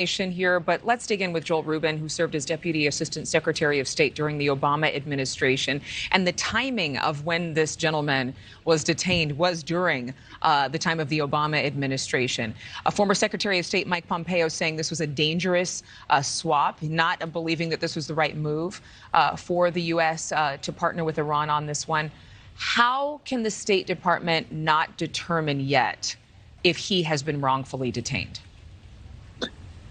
Nation here, but let's dig in with Joel Rubin, who served as Deputy Assistant Secretary of State during the Obama administration. And the timing of when this gentleman was detained was during the time of the Obama administration. Former Secretary of State Mike Pompeo saying this was a dangerous swap, not believing that this was the right move for the U.S. To partner with Iran on this one. How can the State Department not determine yet if he has been wrongfully detained?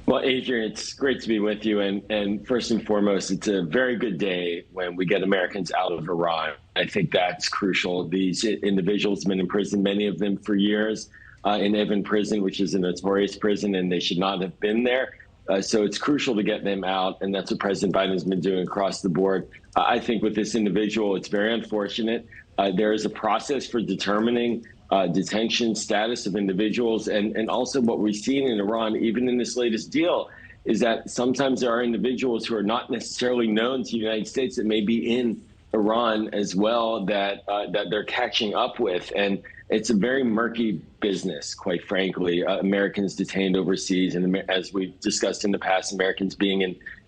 Well, Adrian, it's great to be with you. And first and foremost, it's a very good day when we get Americans out of Iran. I think that's crucial. These individuals have been in prison, many of them for years, in Evin prison, which is a notorious prison, and they should not have been there. So it's crucial to get them out, and that's what President Biden has been doing across the board. I think with this individual, it's very unfortunate. There is a process for determining detention status of individuals. And also what we've seen in Iran, even in this latest deal, is that sometimes there are individuals who are not necessarily known to the United States that may be in Iran as well that they're catching up with. And it's a very murky business, quite frankly. Americans detained overseas, and as we've discussed in the past, Americans being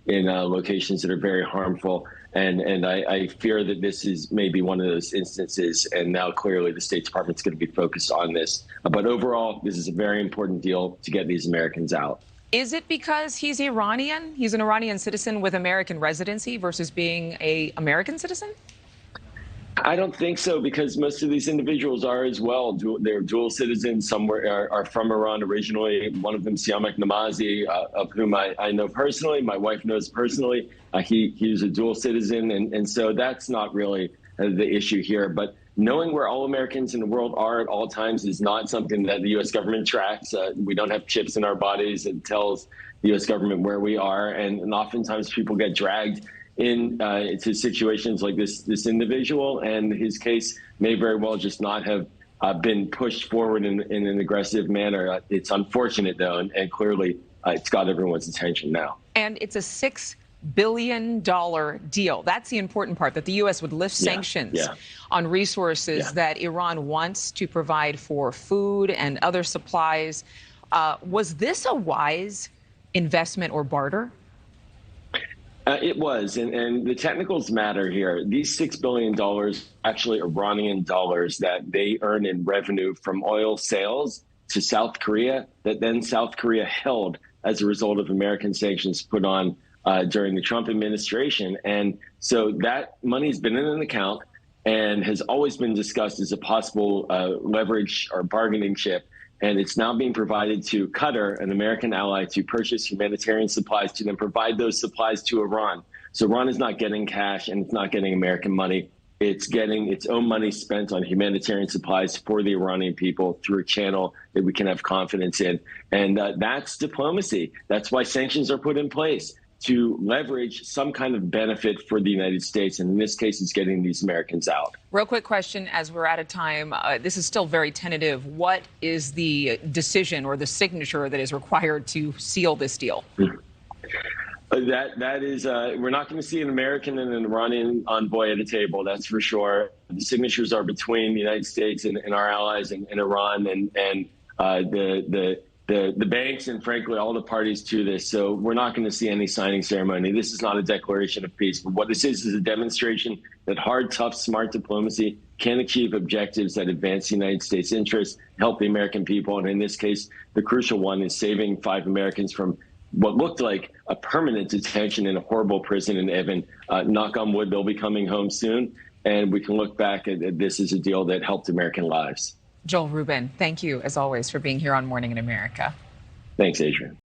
in locations that are very harmful. And I fear that this is maybe one of those instances. And now clearly the State Department's going to be focused on this. But overall, this is a very important deal to get these Americans out. Is it because he's Iranian? He's an Iranian citizen with American residency versus being an American citizen? I don't think so, because most of these individuals are as well. They're dual citizens. Some are from Iran originally. One of them, Siamak Namazi, of whom I know personally. My wife knows personally. He's a dual citizen. And so that's not really the issue here. But knowing where all Americans in the world are at all times is not something that the U.S. government tracks. We don't have chips in our bodies that tells the U.S. government where we are. And oftentimes people get dragged into situations like this individual, and his case may very well just not have been pushed forward in an aggressive manner. It's unfortunate, though, and clearly it's got everyone's attention now. And it's a $6 billion deal. That's the important part, that the U.S. would lift sanctions on resources that Iran wants to provide for food and other supplies. Was this a wise investment or barter? It was, and the technicals matter here. These $6 billion actually Iranian dollars that they earn in revenue from oil sales to South Korea, that then South Korea held as a result of American sanctions put on during the Trump administration. And so that money's been in an account and has always been discussed as a possible leverage or bargaining chip. And it's now being provided to Qatar, an American ally, to purchase humanitarian supplies to then provide those supplies to Iran. So Iran is not getting cash and it's not getting American money. It's getting its own money spent on humanitarian supplies for the Iranian people through a channel that we can have confidence in. And that's diplomacy. That's why sanctions are put in place, to leverage some kind of benefit for the United States. And in this case, it's getting these Americans out. Real quick question, as we're out of time, this is still very tentative. What is the decision or the signature that is required to seal this deal? That is, we're not going to see an American and an Iranian envoy at a table, that's for sure. The signatures are between the United States and our allies in Iran and the banks and, frankly, all the parties to this. So we're not going to see any signing ceremony. This is not a declaration of peace. But what this is a demonstration that hard, tough, smart diplomacy can achieve objectives that advance the United States interests, help the American people. And in this case, the crucial one is saving 5 Americans from what looked like a permanent detention in a horrible prison in Evin. Knock on wood, they'll be coming home soon. And we can look back at this as a deal that helped American lives. Joel Rubin, thank you, as always, for being here on Morning in America. Thanks, Adrian.